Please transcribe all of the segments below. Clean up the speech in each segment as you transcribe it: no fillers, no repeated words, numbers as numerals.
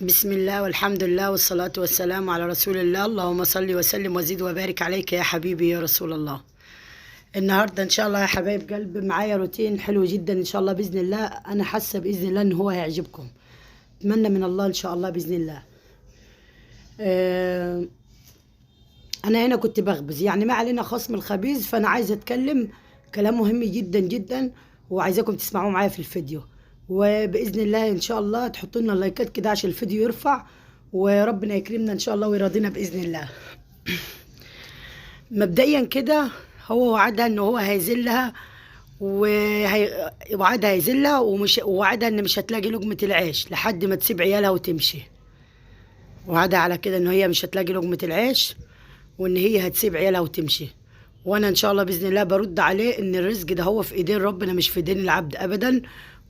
بسم الله والحمد لله والصلاة والسلام على رسول الله. اللهم صل وسلم وزد وبارك عليك يا حبيبي يا رسول الله. النهاردة إن شاء الله يا حبايب قلبي معايا روتين حلو جدا إن شاء الله بإذن الله. أنا حاسة بإذن الله إن هو هيعجبكم. أتمنى من الله إن شاء الله بإذن الله. آه، أنا هنا كنت بخبز، يعني ما علينا خصم الخبيز، فأنا عايزة أتكلم كلام مهم جدا جدا وعايزاكم تسمعوه معايا في الفيديو، وبإذن الله إن شاء الله تحطوا لنا لايكات كده عشان الفيديو يرفع وربنا يكرمنا إن شاء الله ويرضينا بإذن الله. مبدئيا كده هو وعدها إن هو هيذلها، وعدها هيذلها، ووعدها إن مش هتلاقي لقمة العيش لحد ما تسيب عيالها وتمشي. وعدها على كده إن هي مش هتلاقي لقمة العيش، وان هي هتسيب عيالها وتمشي. وانا ان شاء الله باذن الله برد عليه ان الرزق ده هو في ايدين ربنا مش في ايدين العبد ابدا،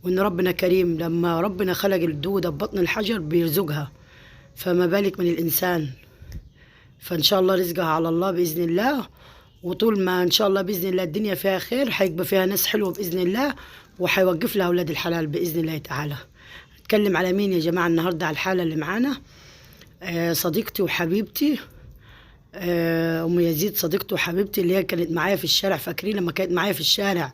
وان ربنا كريم. لما ربنا خلق الدوده ببطن الحجر بيرزقها، فما بالك من الانسان. فان شاء الله رزقها على الله باذن الله. وطول ما ان شاء الله باذن الله الدنيا فيها خير هيبقى فيها ناس حلوه باذن الله، وهيوقف لها اولاد الحلال باذن الله تعالى. اتكلم على مين يا جماعه النهارده؟ على الحاله اللي معانا، صديقتي وحبيبتي، ام يزيد، صديقته وحبيبتي اللي هي كانت معايا في الشارع. فاكرين لما كانت معايا في الشارع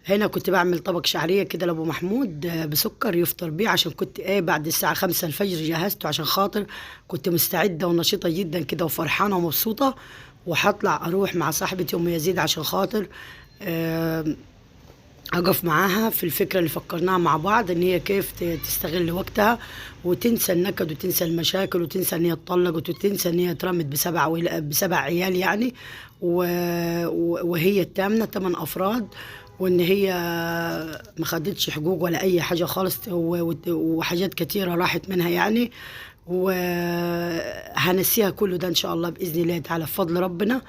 هنا كنت بعمل طبق شعريه كده لابو محمود بسكر يفطر بيه، عشان كنت بعد الساعه 5 الفجر جهزته، عشان خاطر كنت مستعده ونشيطه جدا كده وفرحانه ومبسوطه، وهطلع اروح مع صاحبتي ام يزيد عشان خاطر أقف معاها في الفكرة اللي فكرناها مع بعض، إن هي كيف تستغل وقتها وتنسى النكد وتنسى المشاكل وتنسى إن هي اتطلقت وتنسى إن هي اترمت بسبع عيال يعني، وهي التامنة 8 أفراد، وإن هي ما خدتش حقوق ولا أي حاجة خالص، وحاجات كتيرة راحت منها يعني. وهنسيها كله ده ان شاء الله باذن الله تعالى بفضل ربنا،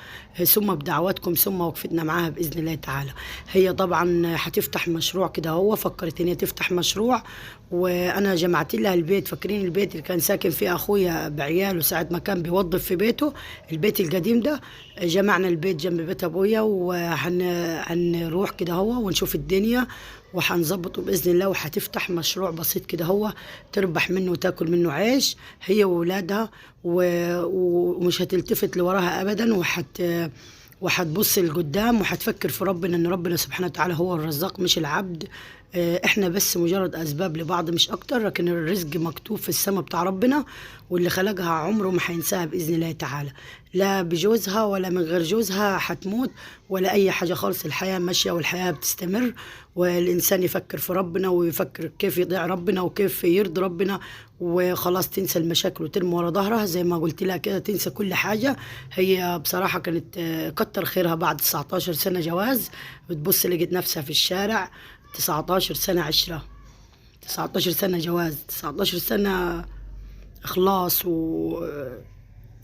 ثم بدعواتكم ثم وقفتنا معاها باذن الله تعالى. هي طبعا هتفتح مشروع كده، هو فكرت ان هي تفتح مشروع، وانا جمعت لها البيت. فاكرين البيت اللي كان ساكن فيه اخويا بعياله ساعه ما كان بيوظف في بيته، البيت القديم ده؟ جمعنا البيت جنب بيت ابويا، وهنروح كده هو ونشوف الدنيا وهنظبطه باذن الله. وهتفتح مشروع بسيط كده هو تربح منه وتاكل منه عيش هي وولادها، ومش هتلتفت لوراها ابدا، وهتبص لقدام وهتفكر في ربنا، ان ربنا سبحانه وتعالى هو الرزاق مش العبد. احنا بس مجرد اسباب لبعض مش اكتر، لكن الرزق مكتوب في السماء بتاع ربنا، واللي خلقها عمره ما هينساها باذن الله تعالى، لا بجوزها ولا من غير جوزها هتموت ولا اي حاجه خالص. الحياه ماشيه والحياه بتستمر، والانسان يفكر في ربنا ويفكر كيف يطيع ربنا وكيف يرضي ربنا، وخلاص تنسى المشاكل وترمي ورا ظهرها زي ما قلت لها كده، تنسى كل حاجه. هي بصراحه كانت كتر خيرها بعد 19 سنه جواز بتبص لقيت نفسها في الشارع. 19 سنه عشره، 19 سنه جواز، 19 سنه اخلاص.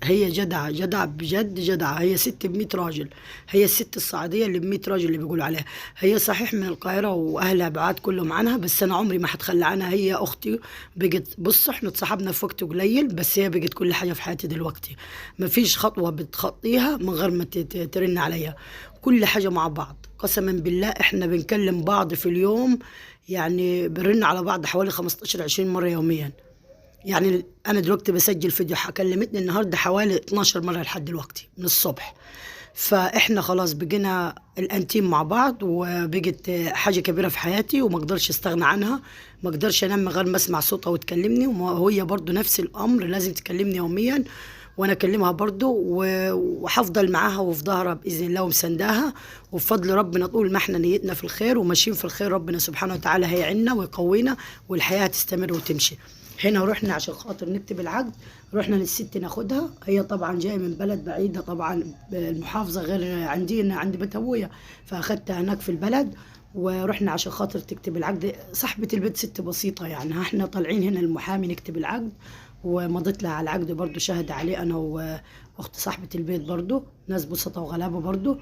هي جدعة جدعة بجد جدعة، هي ست ب100 راجل، هي الست الصعيدية اللي ب100 راجل اللي بيقولوا عليها. هي صحيح من القاهرة وأهلها بعاد كلهم عنها، بس أنا عمري ما هتخلى عنها. هي أختي بقت، بص احنا اتصاحبنا في وقت قليل، بس هي بقت كل حاجة في حياتي دلوقتي. ما فيش خطوة بتخطيها من غير ما ترن عليا، كل حاجة مع بعض. قسما بالله احنا بنكلم بعض في اليوم، يعني بنرن على بعض حوالي 15 20 مرة يوميا. يعني انا دلوقتي بسجل فيديو كلمتني النهارده حوالي 12 مره لحد دلوقتي من الصبح. فاحنا خلاص بقينا الانتيم مع بعض، وبقت حاجه كبيره في حياتي وما اقدرش استغنى عنها. ما اقدرش انام من غير ما اسمع صوتها وتكلمني، وهي برضو نفس الامر لازم تكلمني يوميا وانا اكلمها برضو، وهفضل معاها وفي ظهرها باذن الله ومسنداها. وبفضل ربنا طول ما احنا نيتنا في الخير وماشيين في الخير ربنا سبحانه وتعالى هيعيننا ويقوينا، والحياه هتستمر وتمشي. هنا رحنا عشان خاطر نكتب العقد، رحنا للست ناخدها. هي طبعا جايه من بلد بعيده طبعا، المحافظه غير عندنا عند بيت ابويا، فاخدتها هناك في البلد. ورحنا عشان خاطر تكتب العقد. صاحبة البيت ست بسيطة يعني، احنا طالعين هنا المحامي نكتب العقد، ومضيت لها على العقد برضو شهد عليه انا واخت صاحبة البيت برضو، ناس بسطة وغلابة برضو.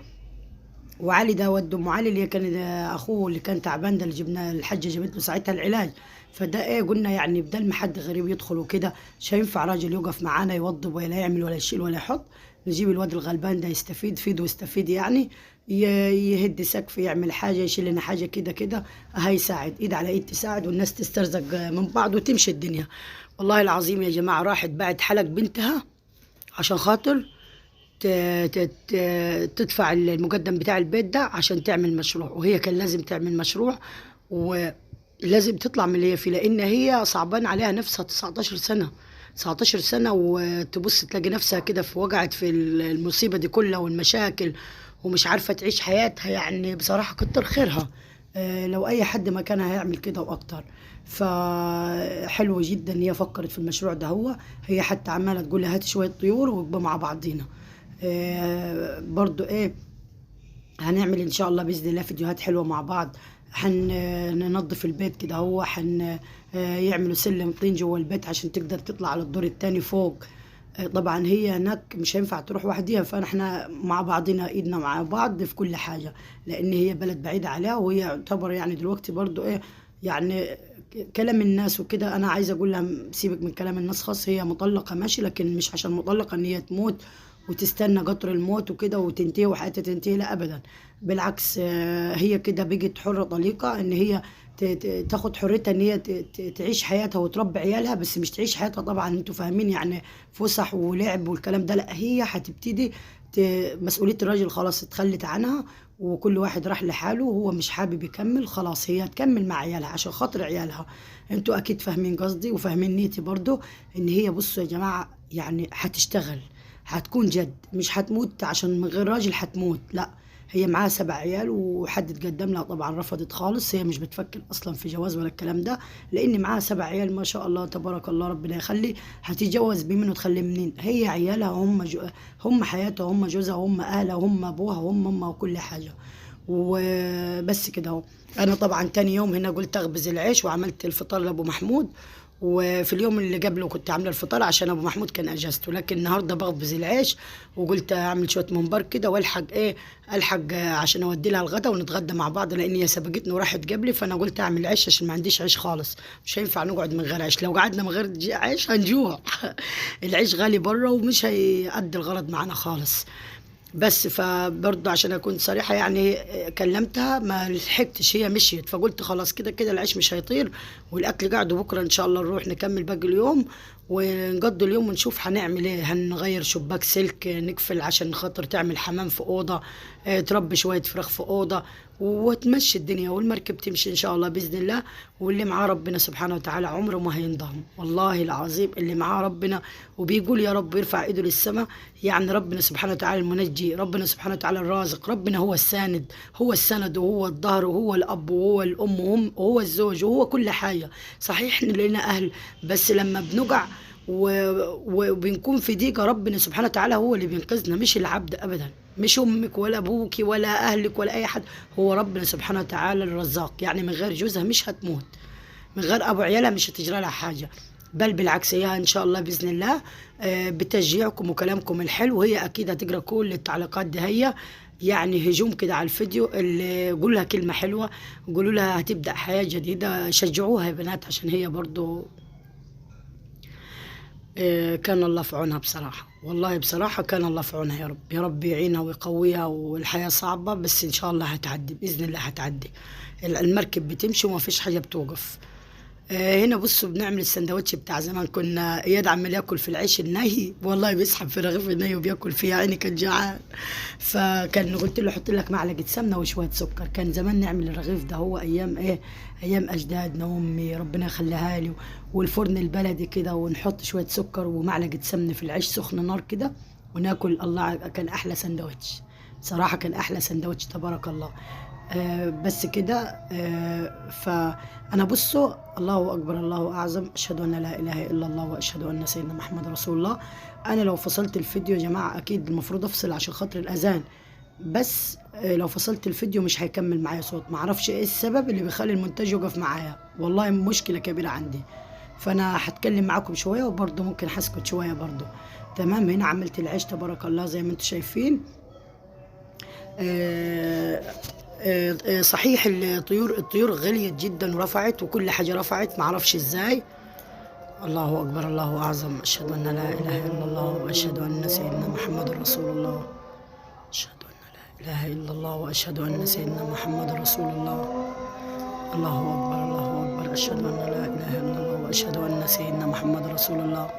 وعلي ده ود ام علي اللي كان اخوه اللي كان تعبان ده، اللي جبنا الحاجه جابت له ساعتها العلاج، فده ايه قلنا يعني بدل ما حد غريب يدخل وكده، مش هينفع راجل يقف معانا يوضب ولا يعمل ولا يشيل ولا يحط. نجيب الواد الغلبان ده يستفيد فيد ويستفيد يعني، يهد سقف، يعمل حاجة، يشيل لنا حاجة كده كده، هيساعد ايد على ايد تساعد، والناس تسترزق من بعض وتمشي الدنيا. والله العظيم يا جماعة راحت باعت حلق بنتها عشان خاطر تدفع المقدم بتاع البيت ده عشان تعمل مشروع، وهي كان لازم تعمل مشروع ولازم تطلع من اللي هي فيه، لان هي صعبان عليها نفسها 19 سنة. 19 سنة وتبص تلاقي نفسها كده في وقعت في المصيبة دي كلها والمشاكل، ومش عارفة تعيش حياتها. يعني بصراحة كتر خيرها. لو أي حد مكانها هيعمل كده وأكتر. فحلو جدا هي فكرت في المشروع ده. هي حتى عمالة تقول لها هات شوية طيور ونبقى مع بعضينا. برضو ايه، هنعمل ان شاء الله باذن الله فيديوهات حلوه مع بعض. هننظف البيت كده، يعملوا سلم طين جوه البيت عشان تقدر تطلع على الدور التاني فوق. طبعا هي هناك مش هينفع تروح وحديها، فاحنا مع بعضنا ايدنا مع بعض في كل حاجه، لان هي بلد بعيده عليها، وهي يعتبر يعني دلوقتي برضو ايه يعني كلام الناس وكده. انا عايزه اقول لها سيبك من كلام الناس خاص، هي مطلقه ماشي، لكن مش عشان مطلقه ان هي تموت وتستنى قطر الموت وكده وتنتهي وحياتها تنتهي، لا ابدا. بالعكس هي كده بقت حرة طليقة، ان هي تاخد حريتها ان هي تعيش حياتها وتربي عيالها، بس مش تعيش حياتها طبعا انتوا فاهمين يعني فسح ولعب والكلام ده، لا هي هتبتدي مسؤولية الراجل خلاص اتخلت عنها، وكل واحد راح لحاله، وهو مش حابب يكمل خلاص هي هتكمل مع عيالها عشان خاطر عيالها. انتوا اكيد فاهمين قصدي وفاهمين نيتي برضو، ان هي بصوا يا جماعة يعني هتشتغل، هتكون جد، مش هتموت عشان من غير راجل هتموت، لا. هي معاها 7 عيال، وحد اتقدم لها طبعا رفضت خالص، هي مش بتفكر اصلا في جواز ولا الكلام ده، لان معاها 7 عيال ما شاء الله تبارك الله ربنا يخلي. هتتجوز بمين وتخلي منين؟ هي عيالها هم حياتها، هم جوزها، هم اهلها، هم ابوها، وهم امها وكل حاجه. وبس كده اهو. انا طبعا تاني يوم هنا قلت اخبز العيش وعملت الفطار لابو محمود، وفي اليوم اللي قبله كنت عامله الفطار عشان ابو محمود كان اجازته، لكن النهارده بخبز العيش، وقلت اعمل شويه ممبار كده والحق ايه، الحق عشان اودي لها الغدا ونتغدى مع بعض، لان هي سبقتني وراحت قبلي، فانا قلت اعمل عيش عشان ما عنديش عيش خالص. مش هينفع نقعد من غير عيش، لو قعدنا من غير عيش هنجوع. العيش غالي بره ومش هيأدي الغرض معانا خالص. بس فبرضه عشان اكون صريحه يعني كلمتها ما لحقتش، هي مشيت، فقلت خلاص كده كده العيش مش هيطير والاكل قاعد، وبكره ان شاء الله نروح نكمل باقي اليوم ونقضي اليوم ونشوف هنعمل ايه. هنغير شباك سلك نقفل عشان خاطر تعمل حمام في اوضه، تربي شويه فراخ في اوضه، وتمشي الدنيا والمركب تمشي ان شاء الله باذن الله. واللي معاه ربنا سبحانه وتعالى عمره ما هينضم، والله العظيم اللي معاه ربنا وبيقول يا رب يرفع ايده للسماء، يعني ربنا سبحانه وتعالى المنجي، ربنا سبحانه وتعالى الرازق، ربنا هو الساند، هو السند وهو الظهر وهو الاب وهو الام وهو الزوج وهو كل حاجه. صحيح احنا لنا اهل، بس لما بنقع وبنكون في ضيقه ربنا سبحانه وتعالى هو اللي بينقذنا، مش العبد ابدا، مش امك ولا ابوك ولا اهلك ولا اي حد، هو ربنا سبحانه وتعالى الرزاق. يعني من غير جوزها مش هتموت، من غير ابو عيالها مش هتجرى لها حاجه، بل بالعكس هي ان شاء الله باذن الله بتشجيعكم وكلامكم الحلو هي اكيد هتقرا كل التعليقات دي. هي يعني هجوم كده على الفيديو، اللي قول لها كلمه حلوه، قولوا لها هتبدا حياه جديده، شجعوها يا بنات، عشان هي برضو كان الله في عونها بصراحة. والله بصراحة كان الله في عونها، يا رب يا رب يعينها ويقويها، والحياة صعبة بس إن شاء الله هتعدي بإذن الله، هتعدي. المركب بتمشي وما فيش حاجة بتوقف. هنا بصوا بنعمل السندوتش بتاع زمان، كنا اياد عمال ياكل في العيش الني، والله بيسحب في رغيف الني وبياكل فيه، عيني كان جعان. فكان قلت له حط لك معلقه سمنه وشويه سكر. كان زمان نعمل الرغيف ده، هو ايام ايه، ايام اجدادنا وامي ربنا يخليها لي، والفرن البلدي كده، ونحط شويه سكر ومعلقه سمنه في العيش سخن نار كده وناكل. الله كان احلى سندوتش صراحه، كان احلى سندوتش تبارك الله. بس كده. فأنا بصوا الله أكبر الله أعظم، أشهد أن لا إله إلا الله وأشهد أن سيدنا محمد رسول الله. أنا لو فصلت الفيديو يا جماعة أكيد المفروض أفصل عشان خاطر الأذان، بس لو فصلت الفيديو مش هيكمل معايا صوت، معرفش إيه السبب اللي بيخلي المونتاج يوقف معايا، والله مشكلة كبيرة عندي. فأنا هتكلم معاكم شوية وبرضه ممكن هسكت شوية برضه. تمام. هنا عملت العيش تبارك الله زي ما انتم شايفين. صحيح الطيور غليت جدا ورفعت، وكل حاجة رفعت معرفش ازاي. الله أكبر، الله أعظم، أشهد أن لا إله إلا الله وأشهد أن سيدنا محمد رسول الله. أشهد أن لا إله إلا الله وأشهد أن سيدنا محمد رسول الله. الله أكبر، الله أكبر، أشهد أن لا إله إلا الله وأشهد أن سيدنا محمد رسول الله.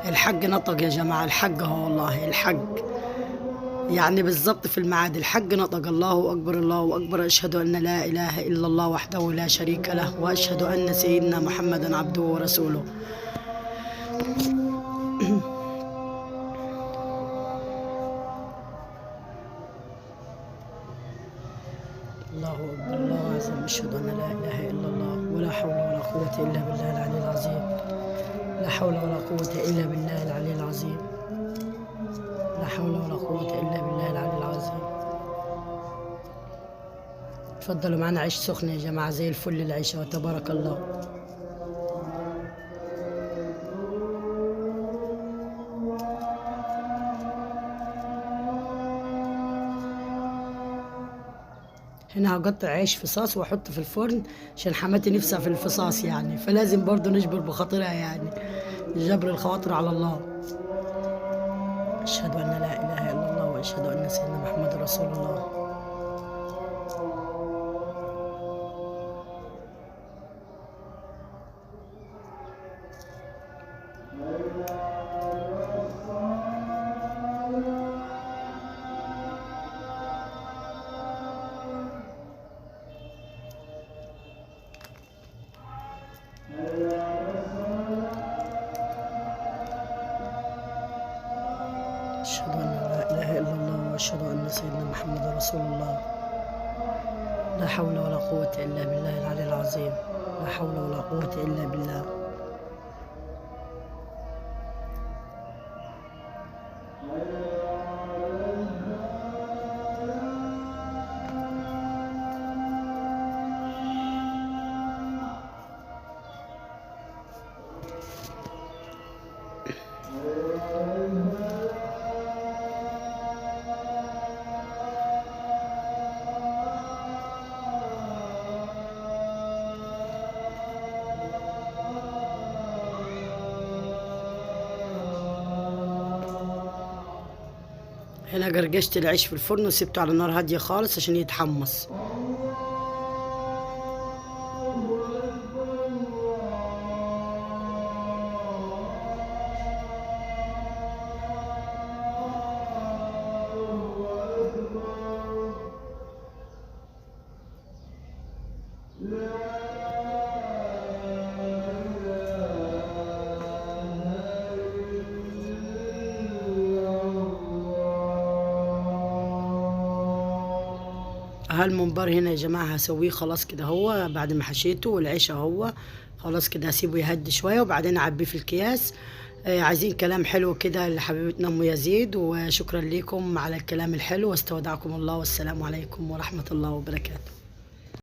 الحج نطق يا جماعة، الحج هو والله الحج يعني بالظبط في الميعاد. الحج نطق، الله أكبر، الله أكبر، أشهد أن لا إله إلا الله وحده لا شريك له وأشهد أن سيدنا محمدا عبده ورسوله. الله أكبر، الله أعظم، أشهد أن لا إله إلا الله ولا حول ولا قوة إلا بالله العلي العظيم. لا حول ولا قوة إلا بالله العلي العظيم. لا حول ولا قوة إلا بالله العلي العظيم. اتفضلوا معانا عيش سخن يا جماعة زي الفل العيشة وتبارك الله. هنا هقطع عيش فصاص واحطه في الفرن عشان حماتي نفسها في الفصاص يعني، فلازم برضو نجبر بخاطرها يعني، جبر الخواطر على الله. أشهد أن لا إله إلا الله وأشهد أن سيدنا محمد رسول الله. أشهد أن لا إله إلا الله وأشهد أن سيدنا محمد رسول الله. لا حول ولا قوة إلا بالله العلي العظيم. لا حول ولا قوة إلا بالله. هنا جرجشت العيش في الفرن وسبته على نار هادية خالص عشان يتحمص. هالممبار هنا يا جماعة هسويه خلاص كده، هو بعد ما حشيته والعيش اهو خلاص كده هسيبه يهدي شوية وبعدين اعبيه في الكياس. عايزين كلام حلو كده لحبيبتنا ام يزيد، وشكرا لكم على الكلام الحلو، واستودعكم الله والسلام عليكم ورحمة الله وبركاته.